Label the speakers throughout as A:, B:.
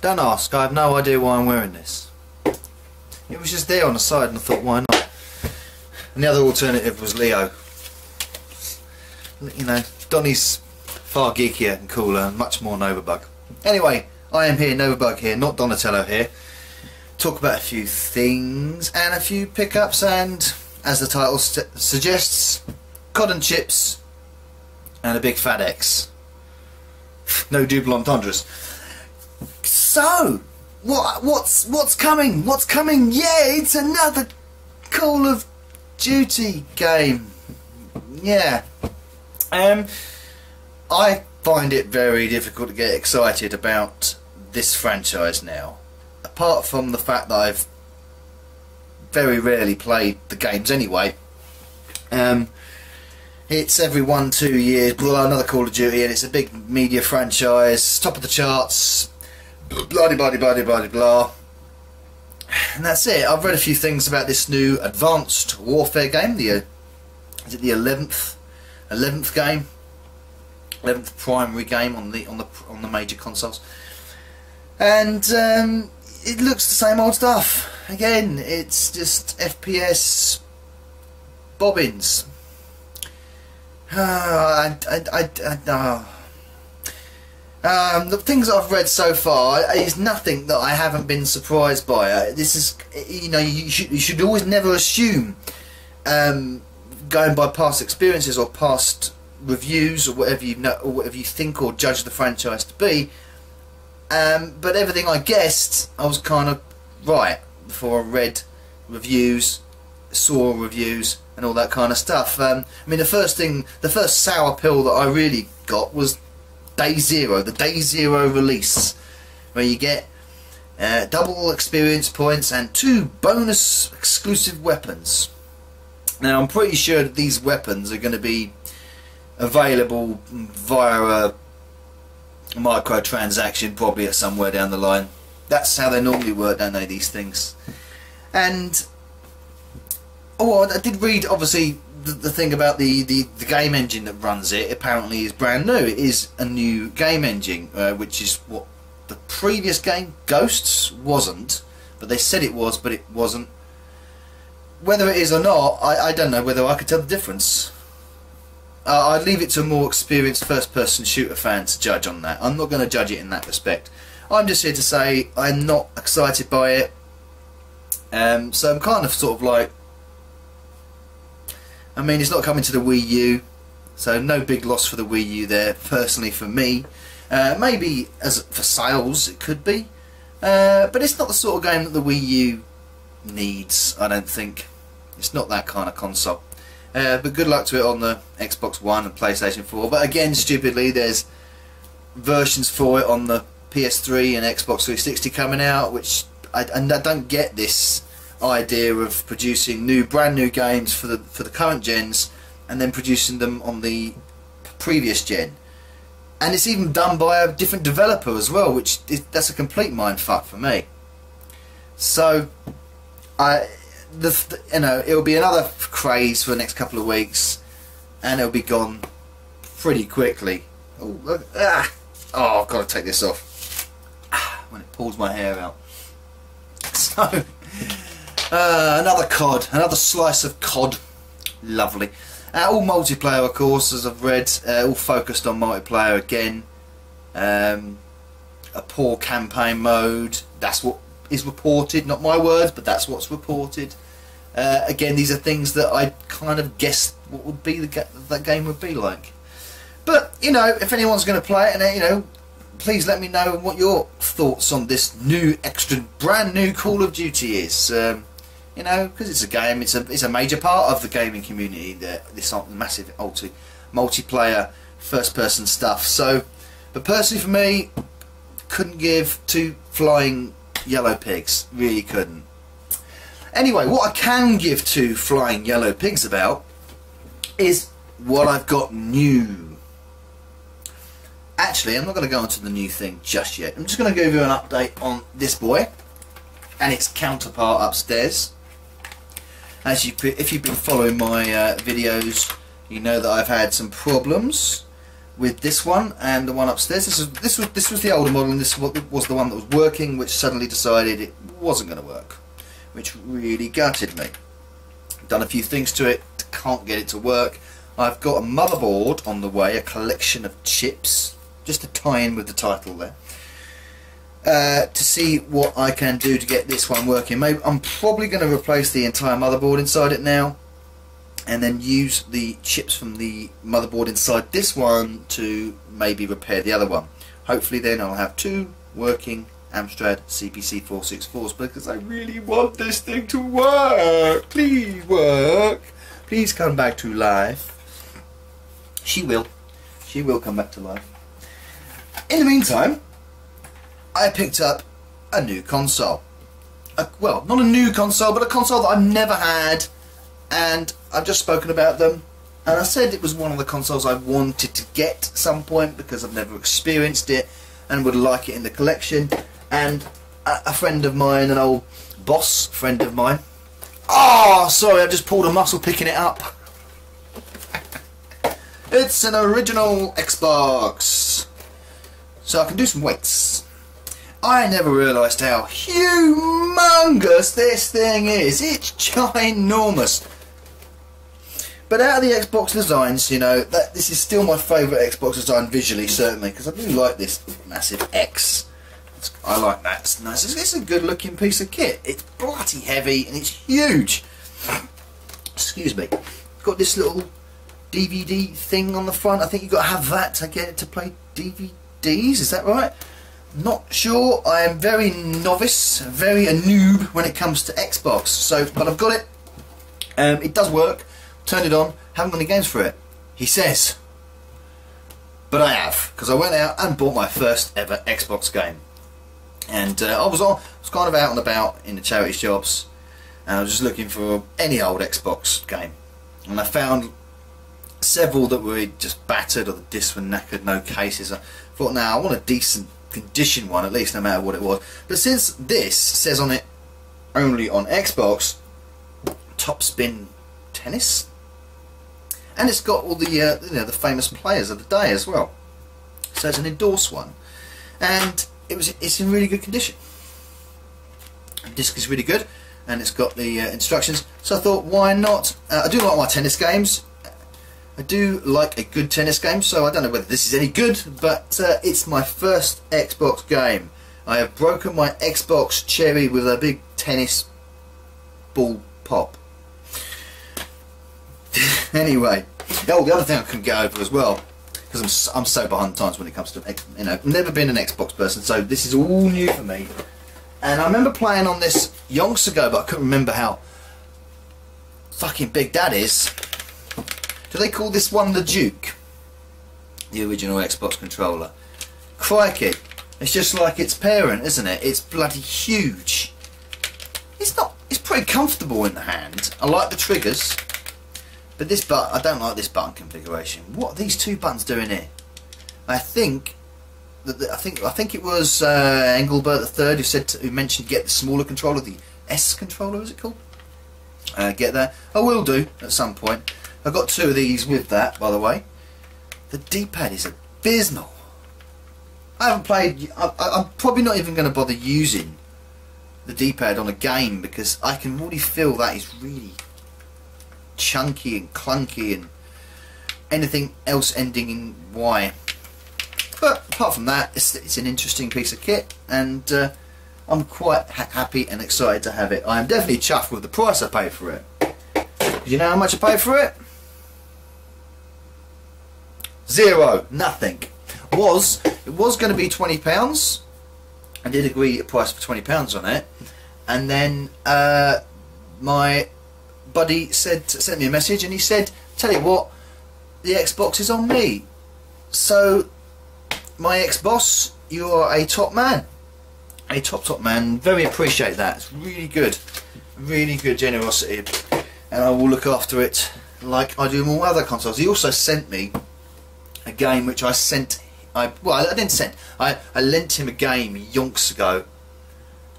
A: Don't ask, I have no idea why I'm wearing this. It was just there on the side and I thought, why not? And the other alternative was Leo. You know, Donnie's far geekier and cooler and much more Novabug. Anyway, I am here, Novabug here, not Donatello here. Talk about a few things and a few pickups and, as the title suggests, COD and chips and a big fat X. No double entendres. So, what's coming? What's coming? Yeah, it's another Call of Duty game. Yeah. I find it very difficult to get excited about this franchise now. Apart from the fact that I've very rarely played the games anyway. It's every 1-2 years, blah, another Call of Duty, and it's a big media franchise, top of the charts, blah blah blah blah blah blah. And that's it. I've read a few things about this new Advanced Warfare game. Is it the 11th game? 11th primary game on the major consoles. And it looks the same old stuff. Again, it's just FPS bobbins. The things that I've read so far is nothing that I haven't been surprised by. This is, you know, you should always never assume, going by past experiences or past reviews or whatever you know or whatever you think or judge the franchise to be. But everything I guessed, I was kind of right before I read reviews, saw reviews, and all that kind of stuff. I mean, the first sour pill that I really got was Day Zero, the Day Zero release, where you get double experience points and 2 bonus exclusive weapons. Now, I'm pretty sure that these weapons are going to be available via a microtransaction, probably at somewhere down the line. That's how they normally work, don't they, these things? And I did read, obviously, the thing about the game engine that runs it apparently is brand new. It is a new game engine, which is what the previous game, Ghosts, wasn't. But they said it was, but it wasn't. Whether it is or not, I don't know whether I could tell the difference. I'd leave it to a more experienced first-person shooter fan to judge on that. I'm not going to judge it in that respect. I'm just here to say I'm not excited by it. So I'm kind of sort of like, I mean, it's not coming to the Wii U, so no big loss for the Wii U there, personally for me. Maybe for sales it could be, but it's not the sort of game that the Wii U needs, I don't think. It's not that kind of console. But good luck to it on the Xbox One and PlayStation 4. But again, stupidly, there's versions for it on the PS3 and Xbox 360 coming out, which I don't get this idea of producing brand new games for the current gens and then producing them on the previous gen. And it's even done by a different developer as well, which that's a complete mindfuck for me. So you know, it'll be another craze for the next couple of weeks, and it'll be gone pretty quickly. Oh, look, oh, I've got to take this off when it pulls my hair out. So, another COD, another slice of COD. Lovely. All multiplayer, of course, as I've read, all focused on multiplayer again. A poor campaign mode. That's what is reported, not my words, but that's what's reported. Again, these are things that I kind of guessed what would be that game would be like. But you know, if anyone's going to play it, and you know, please let me know what your thoughts on this new, brand new Call of Duty is. You know, because it's a game, it's a major part of the gaming community. This massive multiplayer first-person stuff. So, but personally for me, couldn't give 2 flying yellow pigs. Really couldn't. Anyway, what I can give 2 flying yellow pigs about is what I've got new. Actually, I'm not going to go into the new thing just yet. I'm just going to give you an update on this boy and its counterpart upstairs. If you've been following my videos, you know that I've had some problems with this one and the one upstairs. This was the older model, and this was the one that was working, which suddenly decided it wasn't going to work, which really gutted me. Done a few things to it, can't get it to work. I've got a motherboard on the way, a collection of chips, just to tie in with the title there, to see what I can do to get this one working. Maybe I'm probably going to replace the entire motherboard inside it now, and then use the chips from the motherboard inside this one to maybe repair the other one. Hopefully then I'll have 2 working Amstrad CPC 464s, because I really want this thing to work. Please work. Please come back to life. She will. She will come back to life. In the meantime, I picked up a new console. Well, not a new console, but a console that I've never had, and I've just spoken about them. And I said it was one of the consoles I wanted to get at some point because I've never experienced it and would like it in the collection. And a friend of mine, an old boss friend of mine. Oh, sorry, I just pulled a muscle picking it up. It's an original Xbox, so I can do some weights. I never realised how humongous this thing is. It's ginormous. But out of the Xbox designs, you know, this is still my favourite Xbox design visually, certainly, because I do like this massive X. I like that. It's nice. It's a good looking piece of kit. It's bloody heavy and it's huge. Excuse me. Got this little DVD thing on the front. I think you've got to have that to get it to play DVDs. Is that right? Not sure. I am very novice, very a noob when it comes to Xbox. So, but I've got it. It does work. Turned it on. Haven't got any games for it, he says. But I have, because I went out and bought my first ever Xbox game. And I was kind of out and about in the charity shops, and I was just looking for any old Xbox game, and I found several that were just battered, or the discs were knackered, no cases. I thought, now I want a decent condition one, at least, no matter what it was. But since this says on it only on Xbox, Top Spin Tennis, and it's got all the you know, the famous players of the day as well, so it's an endorsed one, and it's in really good condition. The disc is really good, and it's got the instructions. So I thought, why not? I do like my tennis games. I do like a good tennis game, so I don't know whether this is any good, but it's my first Xbox game. I have broken my Xbox Cherry with a big tennis ball pop. Anyway, oh, the other thing I couldn't get over as well, because I'm so behind the times when it comes to, you know, I've never been an Xbox person, so this is all new for me. And I remember playing on this yonks ago, but I couldn't remember how fucking big that is. Do they call this one the Duke? The original Xbox controller. Crikey, it's just like its parent, isn't it? It's bloody huge. It's pretty comfortable in the hand. I like the triggers. But this button, I don't like this button configuration. What are these 2 buttons doing here? I think that I think it was Engelbert III who mentioned get the smaller controller, the S controller, is it called? Get that. I will do at some point. I've got 2 of these with that, by the way. The D-pad is abysmal. I haven't played. I'm probably not even going to bother using the D-pad on a game, because I can already feel that is really chunky and clunky and anything else ending in Y. But apart from that, it's an interesting piece of kit, and I'm quite happy and excited to have it. I am definitely chuffed with the price I paid for it. You know how much I paid for it? Zero. Nothing. It was going to be £20. I did agree a price for £20 on it, and then my buddy sent me a message, and he said, tell you what, the Xbox is on me. So my ex-boss, you are a top man, a top man. Very appreciate that. It's really good generosity, and I will look after it like I do all other consoles. He also sent me a game which I lent him a game yonks ago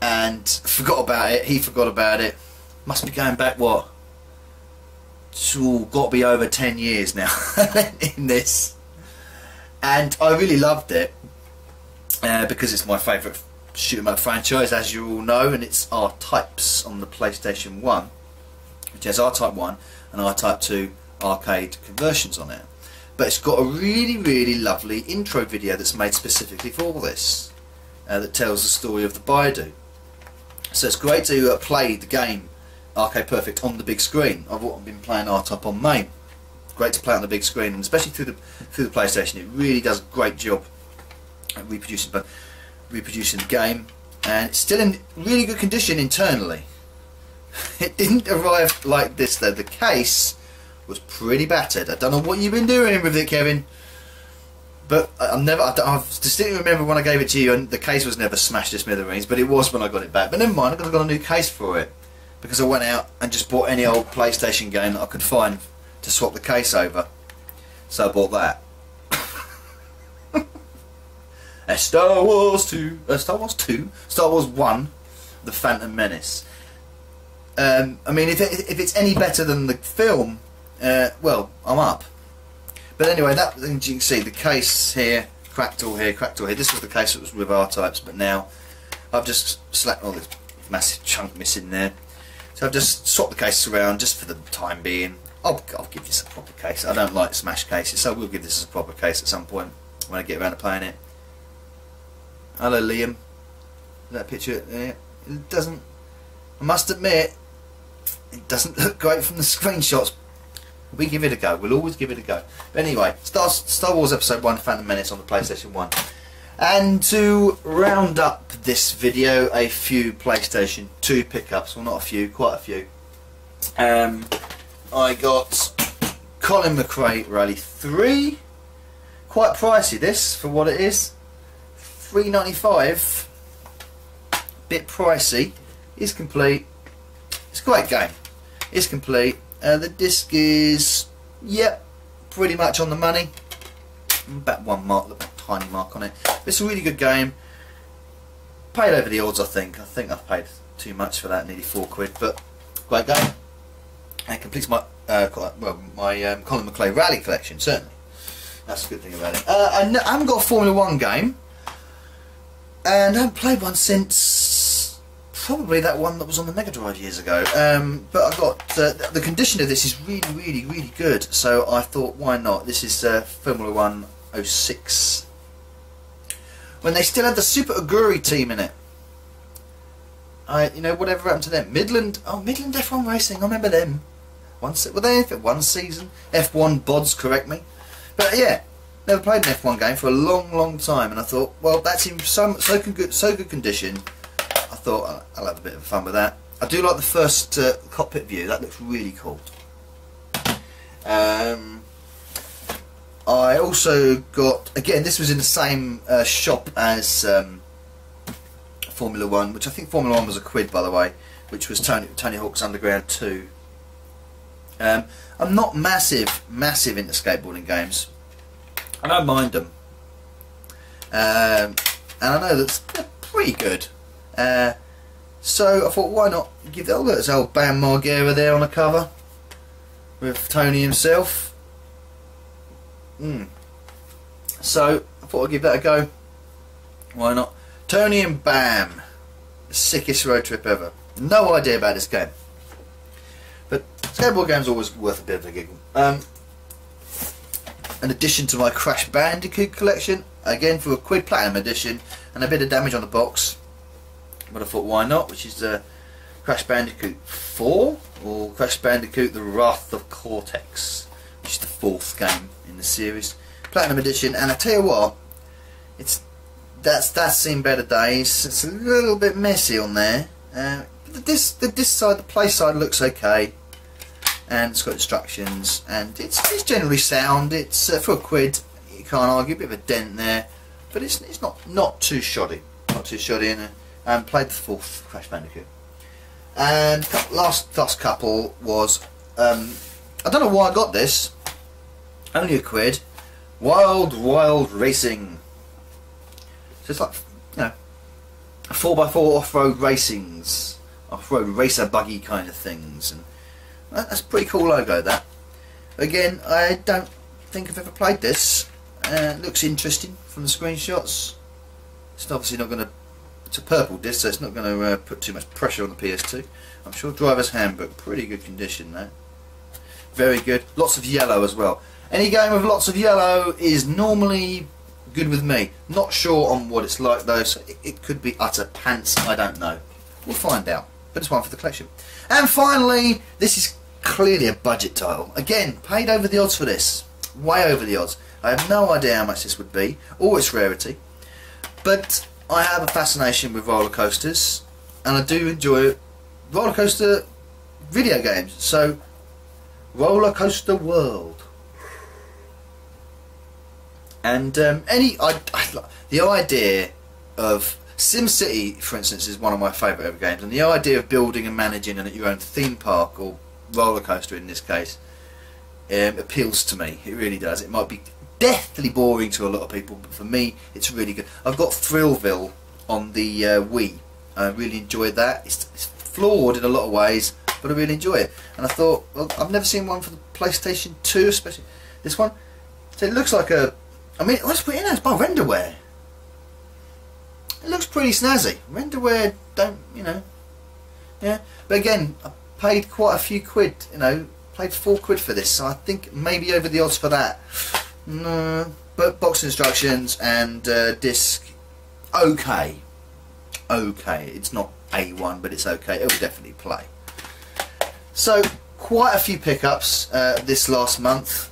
A: and forgot about it. He forgot about it. Must be going back, what? Got to be over 10 years now in this. and I really loved it because it's my favourite shoot 'em up franchise, as you all know, and it's R-Types on the PlayStation 1, which has R-Type 1 and R-Type 2 arcade conversions on it. But it's got a really lovely intro video that's made specifically for this, that tells the story of the Baidu. So it's great to play the game Arcade Perfect on the big screen. I've been playing R-Type on main. Great to play on the big screen, and especially through the PlayStation. It really does a great job at reproducing the game, and it's still in really good condition internally. It didn't arrive like this though. The case was pretty battered. I don't know what you've been doing with it, Kevin, but I distinctly remember when I gave it to you, and the case was never smashed to smithereens, but it was when I got it back. But never mind, I got a new case for it because I went out and just bought any old PlayStation game that I could find to swap the case over. So I bought that. Star Wars 1, The Phantom Menace. I mean, if it's any better than the film, well, I'm up. But anyway, that, as you can see, the case here, cracked all here, cracked all here. This was the case that was with R-Types, but now I've just slapped all this massive chunk missing there. So I've just swapped the cases around just for the time being. I'll give this a proper case. I don't like smash cases, so we'll give this a proper case at some point when I get around to playing it. Hello, Liam. That picture there, it doesn't, I must admit, it doesn't look great from the screenshots. We give it a go. We'll always give it a go. But anyway, Star Wars Episode 1 Phantom Menace on the PlayStation 1. And to round up this video, a few PlayStation 2 pickups. Well, not a few, quite a few. I got Colin McRae Rally 3. Quite pricey this for what it is. $3.95. Bit pricey. It's complete. It's a great game. It's complete. The disc is, yep, pretty much on the money. About one mark, a tiny mark on it. But it's a really good game. Paid over the odds, I think. I think I've paid too much for that, nearly £4, but great game. And completes my Colin McRae Rally collection, certainly. That's a good thing about it. I haven't got a Formula 1 game, and I haven't played one since probably that one that was on the Mega Drive years ago. But I got the condition of this is really good. So I thought, why not? This is Formula 1 06, when they still had the Super Aguri team in it. You know, whatever happened to them? Midland F1 Racing. I remember them. Were they in one season? F1 Bods, correct me. But yeah, never played an F1 game for a long time, and I thought, well, that's in so good condition. I thought I'll have a bit of fun with that. I do like the first cockpit view. That looks really cool. I also got, again, this was in the same shop as Formula 1, which I think Formula 1 was £1, by the way, which was Tony Hawk's Underground 2. I'm not massive into skateboarding games. I don't mind them, and I know that they're pretty good. So I thought, why not give that? Oh, look, there's old Bam Margera there on the cover with Tony himself. So I thought I'd give that a go. Why not? Tony and Bam, the sickest road trip ever. No idea about this game, but skateboard games are always worth a bit of a giggle. An addition to my Crash Bandicoot collection, again for £1 Platinum Edition, and a bit of damage on the box, but I thought, why not? Which is Crash Bandicoot 4, or Crash Bandicoot The Wrath of Cortex, which is the 4th game in the series. Platinum Edition, and I tell you what, that's seen better days. It's a little bit messy on there. The play side looks okay, and it's got instructions, and it's generally sound. It's for £1, you can't argue. A bit of a dent there, but it's not too shoddy. Not too shoddy. And played the 4th Crash Bandicoot. And last couple was I don't know why I got this. Only £1. Wild Racing. So it's like, you know, 4x4 off-road racings, off-road racer buggy kind of things, and that's a pretty cool logo. That, again, I don't think I've ever played this. Looks interesting from the screenshots. It's obviously not going to. It's a purple disc, so it's not going to put too much pressure on the PS2. I'm sure driver's handbook, pretty good condition though. Very good. Lots of yellow as well. Any game with lots of yellow is normally good with me. Not sure on what it's like though, so it could be utter pants, I don't know. We'll find out. But it's one for the collection. And finally, this is clearly a budget title. Again, paid over the odds for this. Way over the odds. I have no idea how much this would be, or its rarity. But I have a fascination with roller coasters, and I do enjoy roller coaster video games. So, Roller Coaster World. And the idea of SimCity, for instance, is one of my favourite ever games, and the idea of building and managing your own theme park, or roller coaster in this case, appeals to me. It really does. It might be deathly boring to a lot of people, but for me it's really good. I've got Thrillville on the Wii. I really enjoyed that. It's flawed in a lot of ways, but I really enjoy it. And I thought, well, I've never seen one for the PlayStation 2, especially this one. So it looks like a, I mean, let's put it in, it's by Renderware. It looks pretty snazzy. Renderware don't, you know, yeah. But again, I paid quite a few quid, you know, paid £4 for this, so I think maybe over the odds for that. No, but box instructions and disc, okay. Okay, it's not A1, but it's okay. It'll definitely play. So, quite a few pickups this last month.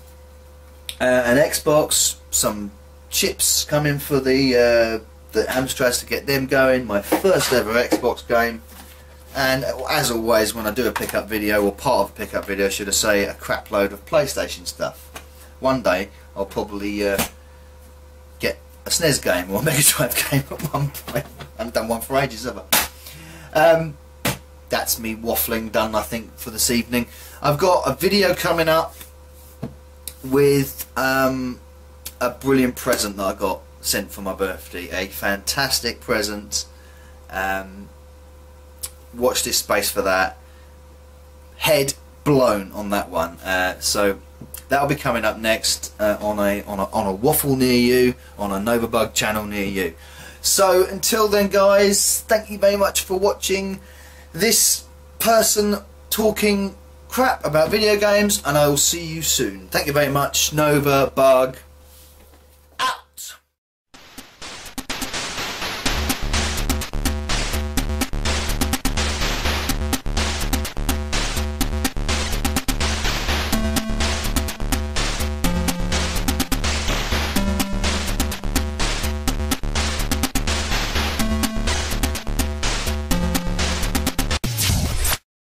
A: An Xbox, some chips coming for the Amstrads to get them going. My first ever Xbox game. And as always, when I do a pickup video, or part of a pickup video, should I say, a crap load of PlayStation stuff. One day, I'll probably get a SNES game or a Mega Drive game at one point. I haven't done one for ages, have I? That's me waffling done, I think, for this evening. I've got a video coming up with a brilliant present that I got sent for my birthday. A fantastic present. Watch this space for that. Head blown on that one. So that'll be coming up next on a Waffle near you, on a Novabug channel near you. So until then, guys, thank you very much for watching this person talking crap about video games, and I will see you soon. Thank you very much, Nova Bug.